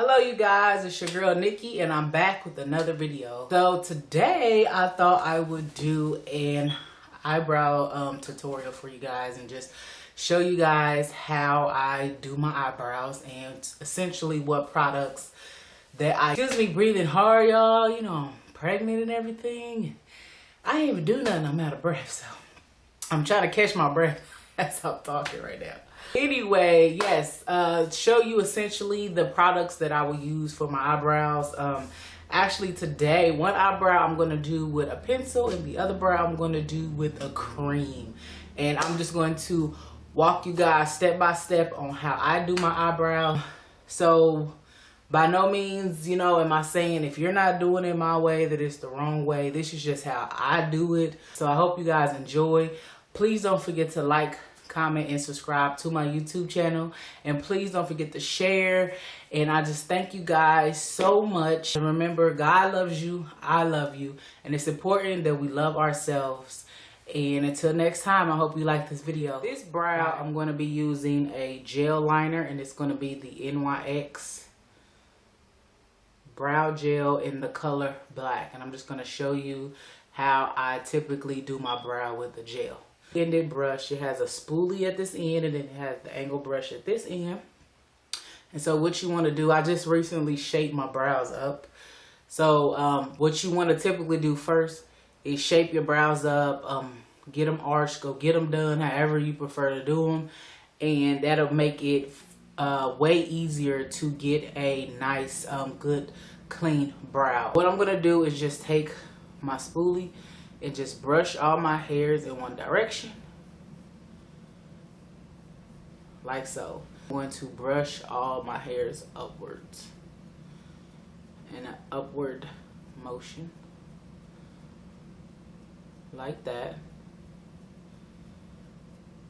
Hello you guys, it's your girl Nikki and I'm back with another video. So today I thought I would do an eyebrow tutorial for you guys and just show you guys how I do my eyebrows and essentially what products that excuse me breathing hard, y'all. You know, I'm pregnant and everything. I ain't even do nothing, I'm out of breath, so I'm trying to catch my breath as I'm talking right now. Anyway, yes, show you essentially the products that I will use for my eyebrows. Actually today, one eyebrow I'm going to do with a pencil and the other brow I'm going to do with a cream. And I'm just going to walk you guys step by step on how I do my eyebrow. So by no means, you know, am I saying if you're not doing it my way that it's the wrong way. This is just how I do it. So I hope you guys enjoy. Please don't forget to like, comment, and subscribe to my YouTube channel, and please don't forget to share. And I just thank you guys so much. And remember, God loves you, I love you, and it's important that we love ourselves. And until next time, I hope you like this video. This brow, I'm going to be using a gel liner, and it's going to be the NYX brow gel in the color black. And I'm just going to show you how I typically do my brow with the gel. Ended brush, it has a spoolie at this end and then it has the angle brush at this end. And so what you want to do, I just recently shaped my brows up, so what you want to typically do first is shape your brows up, get them arched, go get them done however you prefer to do them, and that'll make it way easier to get a nice good clean brow. What I'm gonna do is just take my spoolie and just brush all my hairs in one direction, like so. I'm going to brush all my hairs upwards in an upward motion, like that.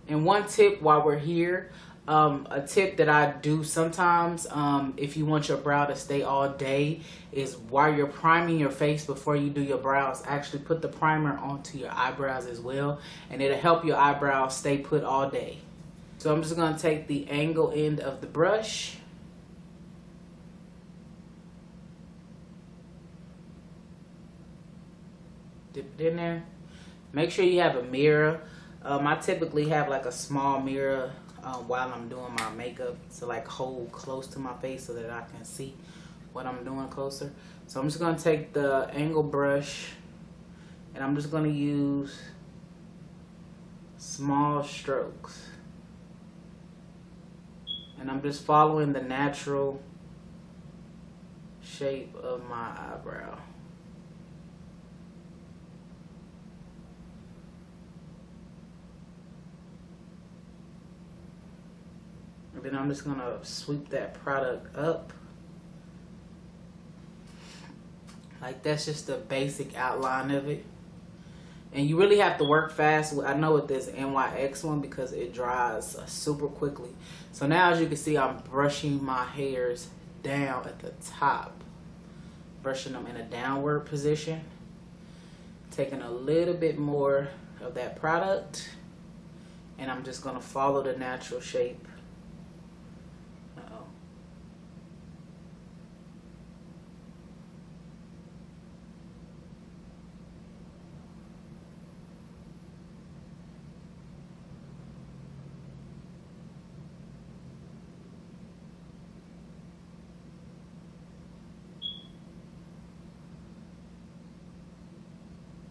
And one tip while we're here, a tip that I do sometimes, if you want your brow to stay all day, is while you're priming your face before you do your brows, actually put the primer onto your eyebrows as well, and it'll help your eyebrows stay put all day. So I'm just going to take the angle end of the brush, dip it in there. Make sure you have a mirror. I typically have like a small mirror while I'm doing my makeup to like hold close to my face so that I can see what I'm doing closer. So I'm just going to take the angle brush and I'm just going to use small strokes, and I'm just following the natural shape of my eyebrow. And then I'm just going to sweep that product up. Like, that's just the basic outline of it. And you really have to work fast. I know with this NYX one because it dries super quickly. So now as you can see, I'm brushing my hairs down at the top. Brushing them in a downward position. Taking a little bit more of that product. And I'm just going to follow the natural shape.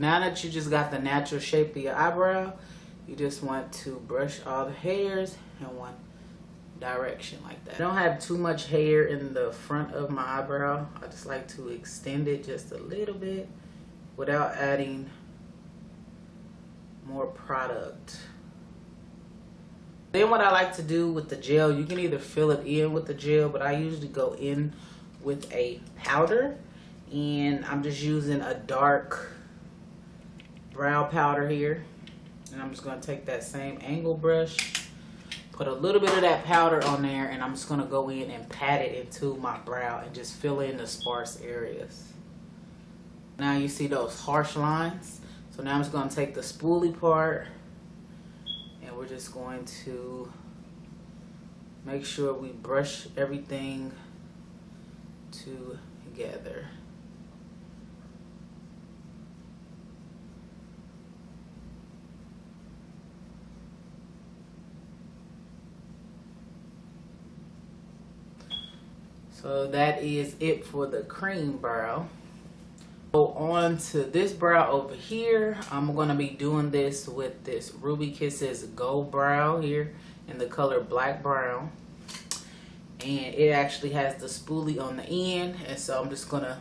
Now that you just got the natural shape of your eyebrow, you just want to brush all the hairs in one direction like that. I don't have too much hair in the front of my eyebrow. I just like to extend it just a little bit without adding more product. Then what I like to do with the gel, you can either fill it in with the gel, but I usually go in with a powder, and I'm just using a dark brow powder here, and I'm just going to take that same angle brush, put a little bit of that powder on there, and I'm just going to go in and pat it into my brow and just fill in the sparse areas. Now you see those harsh lines. So now I'm just going to take the spoolie part and we're just going to make sure we brush everything together. So that is it for the cream brow. Go on to this brow over here. I'm going to be doing this with this Ruby Kisses Gold Brow here in the color Black Brown. And it actually has the spoolie on the end. And so I'm just going to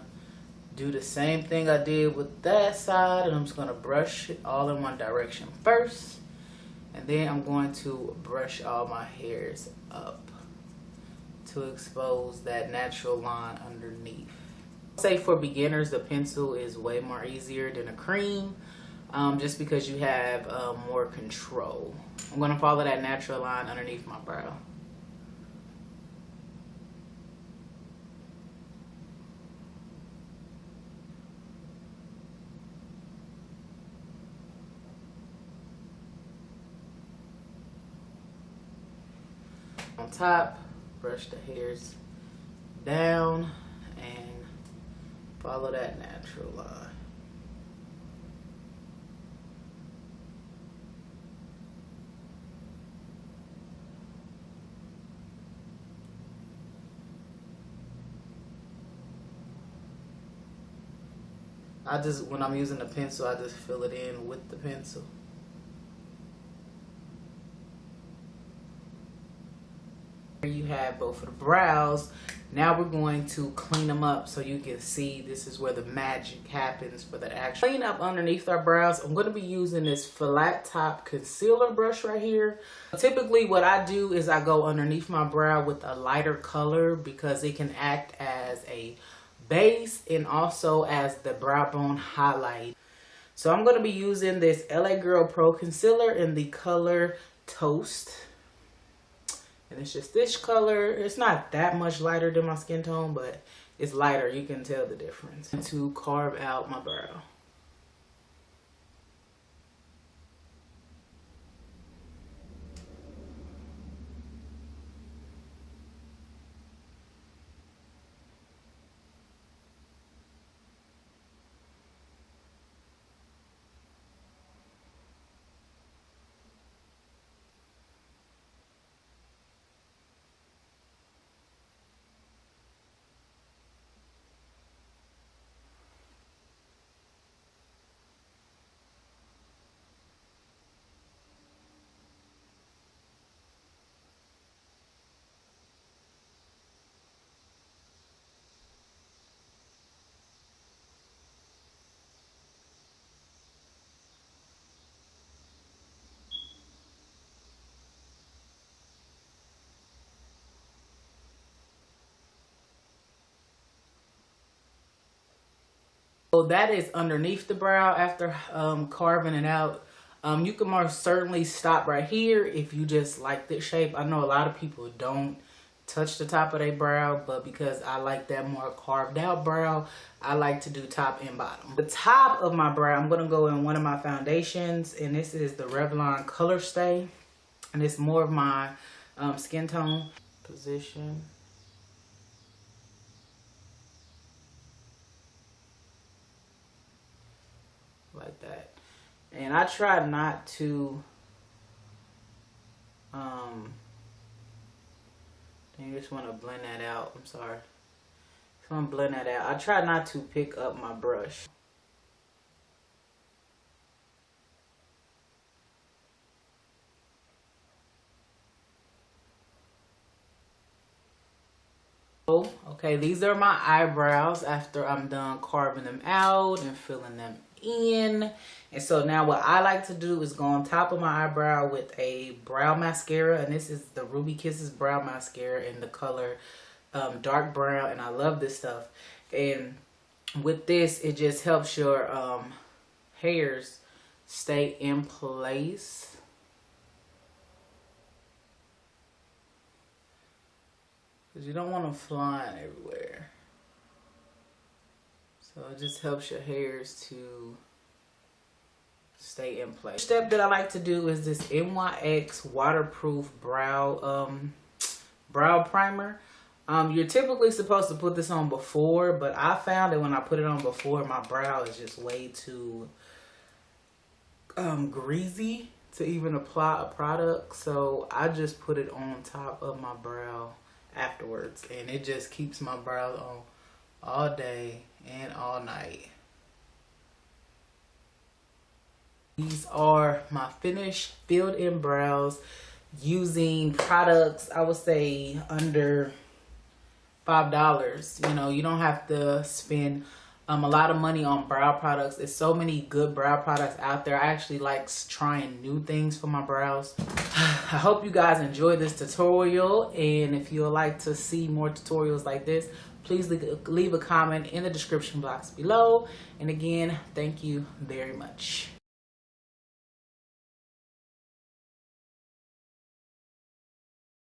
do the same thing I did with that side. And I'm just going to brush it all in one direction first. And then I'm going to brush all my hairs up to expose that natural line underneath. Say for beginners, the pencil is way more easier than a cream, just because you have more control. I'm going to follow that natural line underneath my brow. On top, brush the hairs down and follow that natural line. When I'm using the pencil, I just fill it in with the pencil. You have both of the brows. Now we're going to clean them up so you can see this is where the magic happens for the actual clean up underneath our brows. I'm going to be using this flat top concealer brush right here. Typically what I do is I go underneath my brow with a lighter color because it can act as a base and also as the brow bone highlight. So I'm going to be using this LA Girl Pro Concealer in the color Toast. And it's just this color. It's not that much lighter than my skin tone, but it's lighter. You can tell the difference. And to carve out my brow. So that is underneath the brow after carving it out. You can most certainly stop right here if you just like this shape. I know a lot of people don't touch the top of their brow, but because I like that more carved out brow, I like to do top and bottom. The top of my brow, I'm going to go in one of my foundations, and this is the Revlon Color Stay, and it's more of my skin tone. Position. Like that. And I try not to you just want to blend that out. I'm sorry. Just want to blend that out. I try not to pick up my brush. Okay, these are my eyebrows after I'm done carving them out and filling them in. And so now what I like to do is go on top of my eyebrow with a brow mascara, and this is the Ruby Kisses brow mascara in the color dark brown, and I love this stuff. And with this, it just helps your hairs stay in place. Because you don't want them flying everywhere. So it just helps your hairs to stay in place. The step that I like to do is this NYX waterproof brow brow primer. You're typically supposed to put this on before, but I found that when I put it on before, my brow is just way too greasy to even apply a product. So I just put it on top of my brow afterwards, and it just keeps my brows on all day and all night. These are my finished filled-in brows using products, I would say under $5. You know, you don't have to spend a lot of money on brow products. There's so many good brow products out there. I actually like trying new things for my brows. I hope you guys enjoyed this tutorial, and if you would like to see more tutorials like this, please leave a comment in the description box below. And again, thank you very much.